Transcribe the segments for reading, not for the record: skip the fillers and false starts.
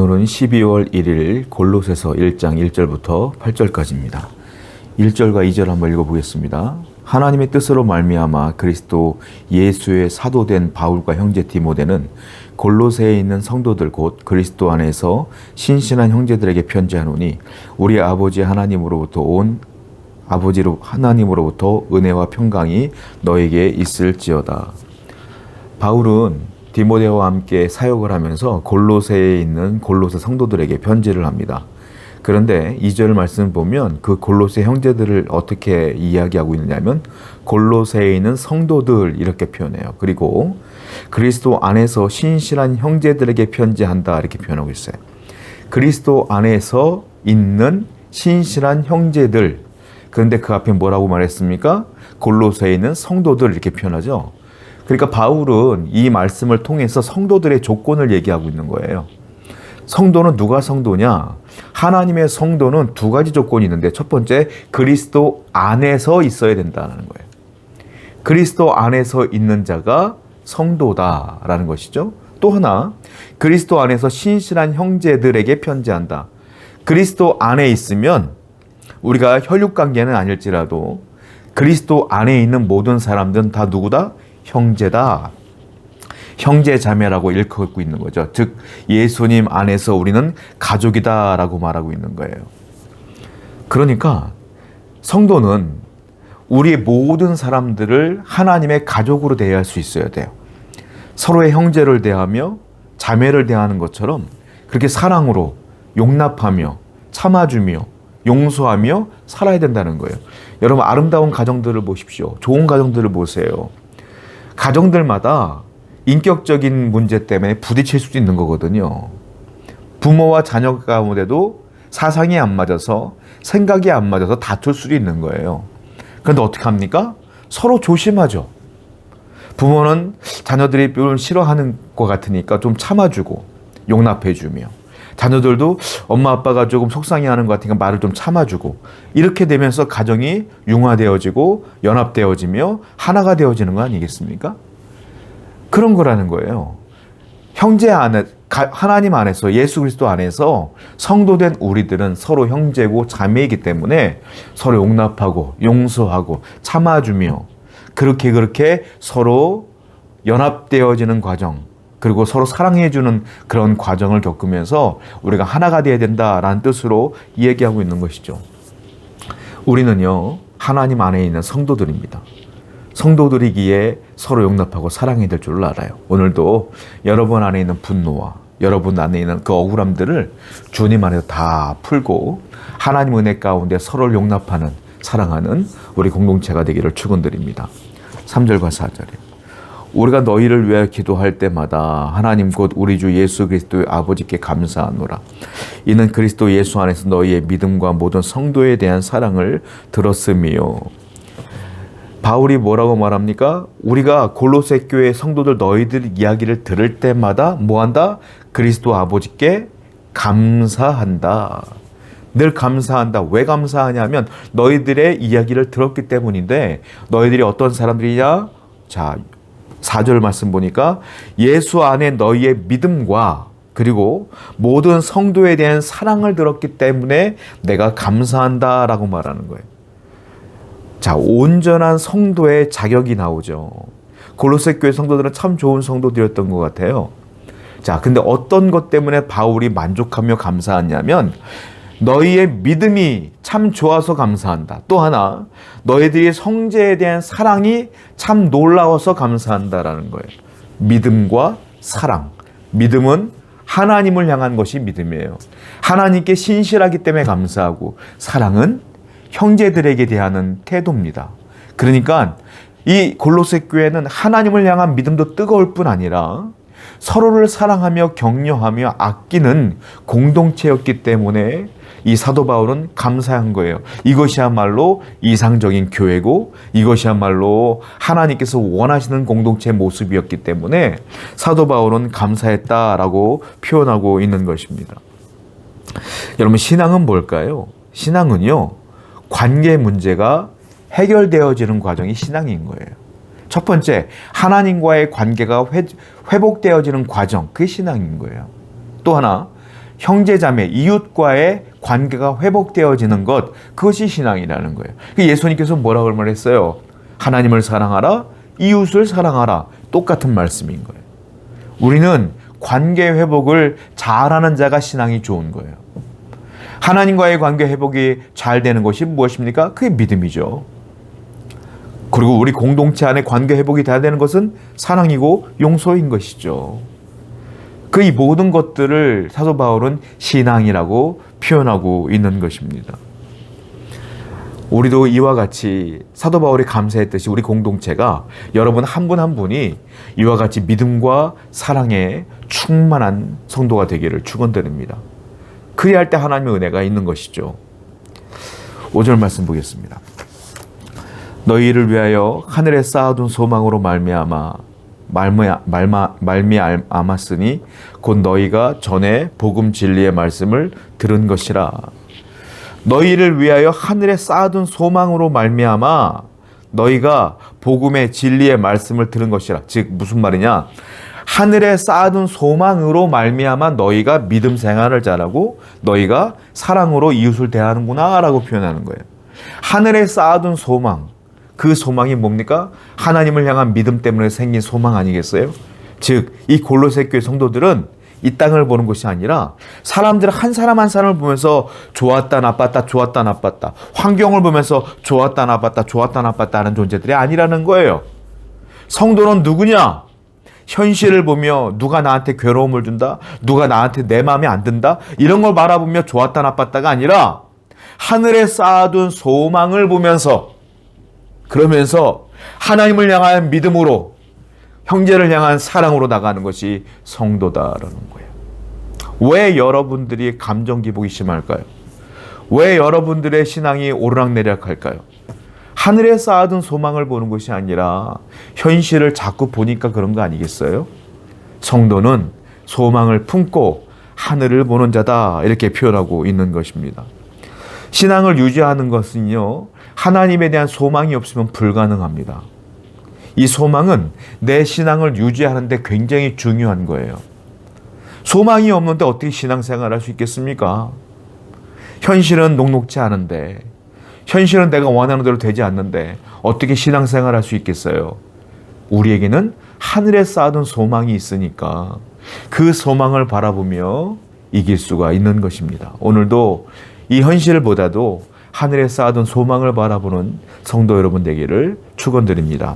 오늘은 12월 1일 골로새서 1장 1절부터 8절까지입니다. 1절과 2절 한번 읽어보겠습니다. 하나님의 뜻으로 말미암아 그리스도 예수의 사도된 바울과 형제 디모데는 골로새에 있는 성도들 곧 그리스도 안에서 신실한 형제들에게 편지하노니 우리 아버지 하나님으로부터 은혜와 평강이 너에게 있을지어다. 바울은 디모데와 함께 사역을 하면서 골로새에 있는 골로새 성도들에게 편지를 합니다. 그런데 2절 말씀을 보면 그 골로새 형제들을 어떻게 이야기하고 있느냐면 골로새에 있는 성도들 이렇게 표현해요. 그리고 그리스도 안에서 신실한 형제들에게 편지한다 이렇게 표현하고 있어요. 그리스도 안에서 있는 신실한 형제들. 그런데 그 앞에 뭐라고 말했습니까? 골로새에 있는 성도들 이렇게 표현하죠. 그러니까 바울은 이 말씀을 통해서 성도들의 조건을 얘기하고 있는 거예요. 성도는 누가 성도냐? 하나님의 성도는 두 가지 조건이 있는데 첫 번째, 그리스도 안에서 있어야 된다는 거예요. 그리스도 안에서 있는 자가 성도다라는 것이죠. 또 하나, 그리스도 안에서 신실한 형제들에게 편지한다. 그리스도 안에 있으면 우리가 혈육관계는 아닐지라도 그리스도 안에 있는 모든 사람들은 다 누구다? 형제다. 형제 자매라고 일컫고 있는 거죠. 즉 예수님 안에서 우리는 가족이다라고 말하고 있는 거예요. 그러니까 성도는 우리의 모든 사람들을 하나님의 가족으로 대할 수 있어야 돼요. 서로의 형제를 대하며 자매를 대하는 것처럼 그렇게 사랑으로 용납하며 참아주며 용서하며 살아야 된다는 거예요. 여러분 아름다운 가정들을 보십시오. 좋은 가정들을 보세요. 가정들마다 인격적인 문제 때문에 부딪힐 수도 있는 거거든요. 부모와 자녀 가운데도 사상이 안 맞아서 생각이 안 맞아서 다툴 수도 있는 거예요. 그런데 어떻게 합니까? 서로 조심하죠. 부모는 자녀들이 좀 싫어하는 것 같으니까 좀 참아주고 용납해주며 자녀들도 엄마 아빠가 조금 속상해하는 것 같으니까 말을 좀 참아주고 이렇게 되면서 가정이 융화되어지고 연합되어지며 하나가 되어지는 거 아니겠습니까? 그런 거라는 거예요. 형제 안에 하나님 안에서 예수 그리스도 안에서 성도된 우리들은 서로 형제고 자매이기 때문에 서로 용납하고 용서하고 참아주며 그렇게 서로 연합되어지는 과정 그리고 서로 사랑해주는 그런 과정을 겪으면서 우리가 하나가 되어야 된다라는 뜻으로 얘기하고 있는 것이죠. 우리는요 하나님 안에 있는 성도들입니다. 성도들이기에 서로 용납하고 사랑해야 될 줄 알아요. 오늘도 여러분 안에 있는 분노와 여러분 안에 있는 그 억울함들을 주님 안에서 다 풀고 하나님 은혜 가운데 서로를 용납하는 사랑하는 우리 공동체가 되기를 축원드립니다. 3절과 4절이에요. 우리가 너희를 위하여 기도할 때마다 하나님 곧 우리 주 예수 그리스도의 아버지께 감사하노라. 이는 그리스도 예수 안에서 너희의 믿음과 모든 성도에 대한 사랑을 들었음이요. 바울이 뭐라고 말합니까? 우리가 골로새 교회 성도들 너희들 이야기를 들을 때마다 뭐한다? 그리스도 아버지께 감사한다. 늘 감사한다. 왜 감사하냐면 너희들의 이야기를 들었기 때문인데 너희들이 어떤 사람들이냐? 자, 4절 말씀 보니까 예수 안에 너희의 믿음과 그리고 모든 성도에 대한 사랑을 들었기 때문에 내가 감사한다라고 말하는 거예요. 자, 온전한 성도의 자격이 나오죠. 골로새 교회 성도들은 참 좋은 성도들이었던 것 같아요. 자, 근데 어떤 것 때문에 바울이 만족하며 감사하냐면 너희의 믿음이 참 좋아서 감사한다. 또 하나, 너희들의 성제에 대한 사랑이 참 놀라워서 감사한다라는 거예요. 믿음과 사랑. 믿음은 하나님을 향한 것이 믿음이에요. 하나님께 신실하기 때문에 감사하고 사랑은 형제들에게 대하는 태도입니다. 그러니까 이 골로새 교회는 하나님을 향한 믿음도 뜨거울 뿐 아니라 서로를 사랑하며 격려하며 아끼는 공동체였기 때문에 이 사도 바울은 감사한 거예요. 이것이야말로 이상적인 교회고 이것이야말로 하나님께서 원하시는 공동체의 모습이었기 때문에 사도 바울은 감사했다라고 표현하고 있는 것입니다. 여러분 신앙은 뭘까요? 신앙은요 관계 문제가 해결되어지는 과정이 신앙인 거예요. 첫 번째, 하나님과의 관계가 회복되어지는 과정, 그게 신앙인 거예요. 또 하나, 형제자매, 이웃과의 관계가 회복되어지는 것, 그것이 신앙이라는 거예요. 예수님께서 뭐라고 말했어요? 하나님을 사랑하라, 이웃을 사랑하라. 똑같은 말씀인 거예요. 우리는 관계 회복을 잘하는 자가 신앙이 좋은 거예요. 하나님과의 관계 회복이 잘 되는 것이 무엇입니까? 그게 믿음이죠. 그리고 우리 공동체 안에 관계 회복이 돼야 되는 것은 사랑이고 용서인 것이죠. 그 이 모든 것들을 사도 바울은 신앙이라고 표현하고 있는 것입니다. 우리도 이와 같이 사도 바울이 감사했듯이 우리 공동체가 여러분 한 분 한 분이 이와 같이 믿음과 사랑에 충만한 성도가 되기를 축원드립니다. 그래야 할 때 하나님의 은혜가 있는 것이죠. 5절 말씀 보겠습니다. 너희를 위하여 하늘에 쌓아둔 소망으로 말미암았으니 곧 너희가 전에 복음 진리의 말씀을 들은 것이라. 너희를 위하여 하늘에 쌓아둔 소망으로 말미암아 너희가 복음의 진리의 말씀을 들은 것이라. 즉 무슨 말이냐? 하늘에 쌓아둔 소망으로 말미암아 너희가 믿음 생활을 잘하고 너희가 사랑으로 이웃을 대하는구나 라고 표현하는 거예요. 하늘에 쌓아둔 소망, 그 소망이 뭡니까? 하나님을 향한 믿음 때문에 생긴 소망 아니겠어요? 즉 이 골로새 교회 성도들은 이 땅을 보는 것이 아니라 사람들 한 사람 한 사람을 보면서 좋았다 나빴다 좋았다 나빴다, 환경을 보면서 좋았다 나빴다 좋았다 나빴다 하는 존재들이 아니라는 거예요. 성도는 누구냐? 현실을 보며 누가 나한테 괴로움을 준다, 누가 나한테 내 마음에 안 든다, 이런 걸 바라보며 좋았다 나빴다가 아니라 하늘에 쌓아둔 소망을 보면서, 그러면서 하나님을 향한 믿음으로, 형제를 향한 사랑으로 나가는 것이 성도다라는 거예요. 왜 여러분들이 감정 기복이 심할까요? 왜 여러분들의 신앙이 오르락내리락할까요? 하늘에 쌓아둔 소망을 보는 것이 아니라 현실을 자꾸 보니까 그런 거 아니겠어요? 성도는 소망을 품고 하늘을 보는 자다, 이렇게 표현하고 있는 것입니다. 신앙을 유지하는 것은요, 하나님에 대한 소망이 없으면 불가능합니다. 이 소망은 내 신앙을 유지하는 데 굉장히 중요한 거예요. 소망이 없는데 어떻게 신앙생활을 할 수 있겠습니까? 현실은 녹록지 않은데, 현실은 내가 원하는 대로 되지 않는데 어떻게 신앙생활을 할 수 있겠어요? 우리에게는 하늘에 쌓아둔 소망이 있으니까 그 소망을 바라보며 이길 수가 있는 것입니다. 오늘도 이 현실보다도 하늘에 쌓아둔 소망을 바라보는 성도 여러분 되기를 축원드립니다.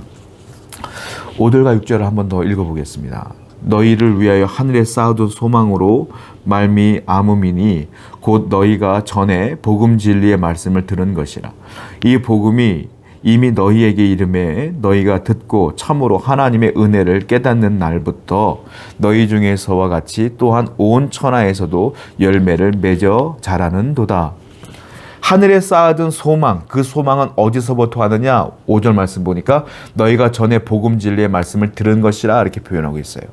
5절과 6절을 한 번 더 읽어보겠습니다. 너희를 위하여 하늘에 쌓아둔 소망으로 말미암음이니 곧 너희가 전에 복음 진리의 말씀을 들은 것이라. 이 복음이 이미 너희에게 이름에 너희가 듣고 참으로 하나님의 은혜를 깨닫는 날부터 너희 중에서와 같이 또한 온 천하에서도 열매를 맺어 자라는도다. 하늘에 쌓아둔 소망, 그 소망은 어디서부터 하느냐? 5절 말씀 보니까 너희가 전에 복음 진리의 말씀을 들은 것이라, 이렇게 표현하고 있어요.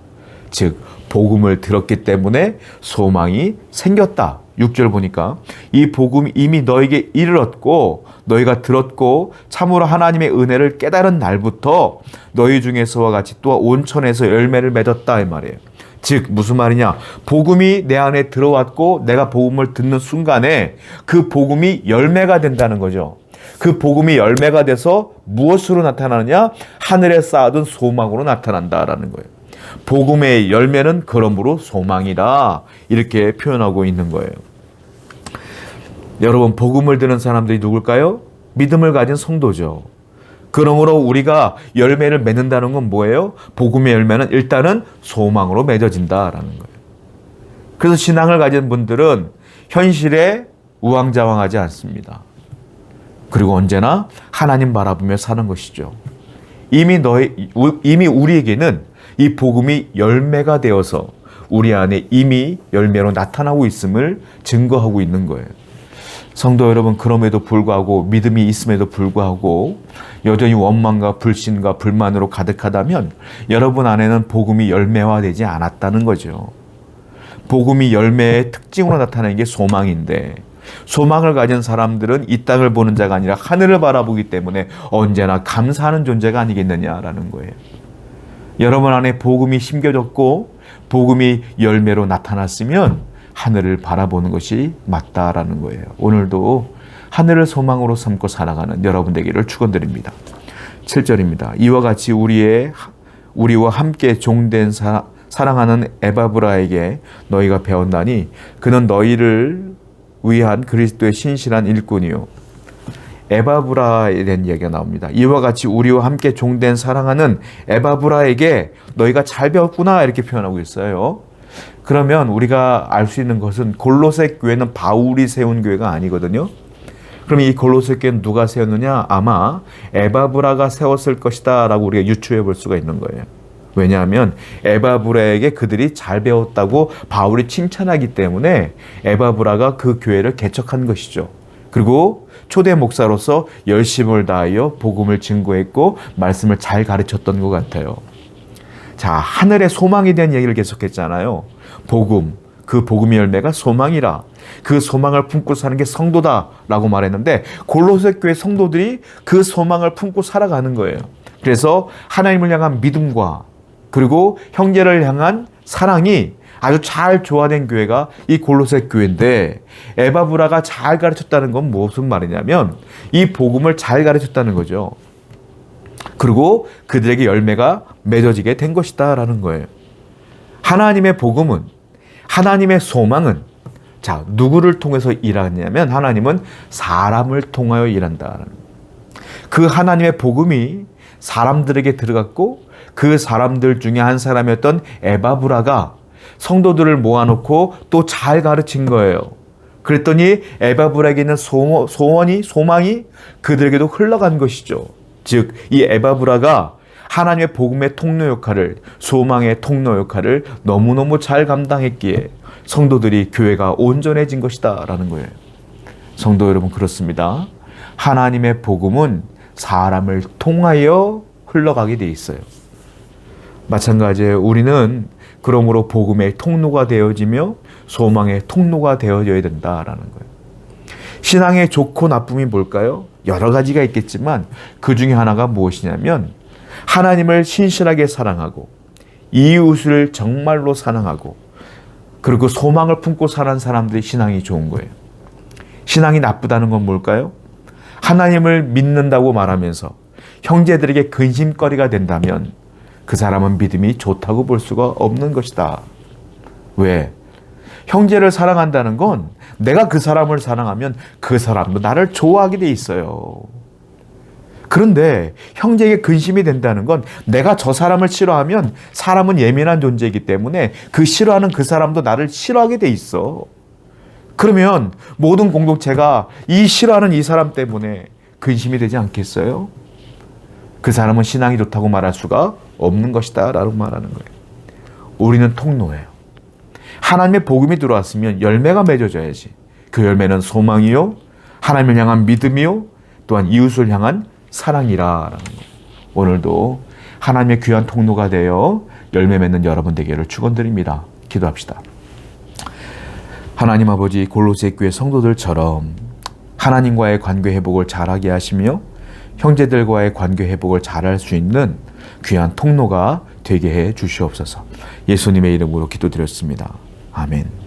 즉 복음을 들었기 때문에 소망이 생겼다. 6절 보니까 이 복음이 이미 너에게 이르렀고 너희가 들었고 참으로 하나님의 은혜를 깨달은 날부터 너희 중에서와 같이 또한 온천에서 열매를 맺었다, 이 말이에요. 즉 무슨 말이냐? 복음이 내 안에 들어왔고 내가 복음을 듣는 순간에 그 복음이 열매가 된다는 거죠. 그 복음이 열매가 돼서 무엇으로 나타나느냐? 하늘에 쌓아둔 소망으로 나타난다라는 거예요. 복음의 열매는 그러므로 소망이다, 이렇게 표현하고 있는 거예요. 여러분, 복음을 듣는 사람들이 누굴까요? 믿음을 가진 성도죠. 그러므로 우리가 열매를 맺는다는 건 뭐예요? 복음의 열매는 일단은 소망으로 맺어진다라는 거예요. 그래서 신앙을 가진 분들은 현실에 우왕좌왕하지 않습니다. 그리고 언제나 하나님 바라보며 사는 것이죠. 이미 우리에게는 이 복음이 열매가 되어서 우리 안에 이미 열매로 나타나고 있음을 증거하고 있는 거예요. 성도 여러분, 그럼에도 불구하고, 믿음이 있음에도 불구하고 여전히 원망과 불신과 불만으로 가득하다면 여러분 안에는 복음이 열매화되지 않았다는 거죠. 복음이 열매의 특징으로 나타나는 게 소망인데, 소망을 가진 사람들은 이 땅을 보는 자가 아니라 하늘을 바라보기 때문에 언제나 감사하는 존재가 아니겠느냐라는 거예요. 여러분 안에 복음이 심겨졌고 복음이 열매로 나타났으면 하늘을 바라보는 것이 맞다라는 거예요. 오늘도 하늘을 소망으로 삼고 살아가는 여러분 되기를 축원드립니다. 7절입니다. 이와 같이 우리와 함께 종된 사랑하는 에바브라에게 너희가 배웠나니 그는 너희를 위한 그리스도의 신실한 일꾼이요. 에바브라에 대한 이야기가 나옵니다. 이와 같이 우리와 함께 종된 사랑하는 에바브라에게 너희가 잘 배웠구나 이렇게 표현하고 있어요. 그러면 우리가 알 수 있는 것은 골로새 교회는 바울이 세운 교회가 아니거든요. 그럼 이 골로새 교회는 누가 세웠느냐? 아마 에바브라가 세웠을 것이다 라고 우리가 유추해 볼 수가 있는 거예요. 왜냐하면 에바브라에게 그들이 잘 배웠다고 바울이 칭찬하기 때문에 에바브라가 그 교회를 개척한 것이죠. 그리고 초대 목사로서 열심을 다하여 복음을 증거했고 말씀을 잘 가르쳤던 것 같아요. 자, 하늘의 소망에 대한 얘기를 계속했잖아요. 복음, 그 복음의 열매가 소망이라. 그 소망을 품고 사는 게 성도다라고 말했는데 골로새 교회 성도들이 그 소망을 품고 살아가는 거예요. 그래서 하나님을 향한 믿음과 그리고 형제를 향한 사랑이 아주 잘 조화된 교회가 이 골로새 교회인데 에바브라가 잘 가르쳤다는 건 무슨 말이냐면 이 복음을 잘 가르쳤다는 거죠. 그리고 그들에게 열매가 맺어지게 된 것이다 라는 거예요. 하나님의 복음은, 하나님의 소망은 자, 누구를 통해서 일하냐면 하나님은 사람을 통하여 일한다. 그 하나님의 복음이 사람들에게 들어갔고 그 사람들 중에 한 사람이었던 에바브라가 성도들을 모아놓고 또 잘 가르친 거예요. 그랬더니 에바브라에게 있는 소망이 그들에게도 흘러간 것이죠. 즉, 이 에바브라가 하나님의 복음의 통로 역할을, 소망의 통로 역할을 너무너무 잘 감당했기에 성도들이 교회가 온전해진 것이다 라는 거예요. 성도 여러분, 그렇습니다. 하나님의 복음은 사람을 통하여 흘러가게 돼 있어요. 마찬가지예요. 우리는 그러므로 복음의 통로가 되어지며 소망의 통로가 되어져야 된다라는 거예요. 신앙의 좋고 나쁨이 뭘까요? 여러 가지가 있겠지만 그 중에 하나가 무엇이냐면 하나님을 신실하게 사랑하고 이웃을 정말로 사랑하고 그리고 소망을 품고 사는 사람들이 신앙이 좋은 거예요. 신앙이 나쁘다는 건 뭘까요? 하나님을 믿는다고 말하면서 형제들에게 근심거리가 된다면 그 사람은 믿음이 좋다고 볼 수가 없는 것이다. 왜? 형제를 사랑한다는 건 내가 그 사람을 사랑하면 그 사람도 나를 좋아하게 돼 있어요. 그런데 형제에게 근심이 된다는 건 내가 저 사람을 싫어하면 사람은 예민한 존재이기 때문에 그 싫어하는 그 사람도 나를 싫어하게 돼 있어. 그러면 모든 공동체가 이 싫어하는 이 사람 때문에 근심이 되지 않겠어요? 그 사람은 신앙이 좋다고 말할 수가 없는 것이다 라고 말하는 거예요. 우리는 통로예요. 하나님의 복음이 들어왔으면 열매가 맺어져야지. 그 열매는 소망이요, 하나님을 향한 믿음이요, 또한 이웃을 향한 사랑이라는 거예요. 오늘도 하나님의 귀한 통로가 되어 열매 맺는 여러분 되기를 축원드립니다. 기도합시다. 하나님 아버지, 골로새 교회 성도들처럼 하나님과의 관계 회복을 잘하게 하시며 형제들과의 관계 회복을 잘할 수 있는 귀한 통로가 되게 해 주시옵소서. 예수님의 이름으로 기도드렸습니다. 아멘.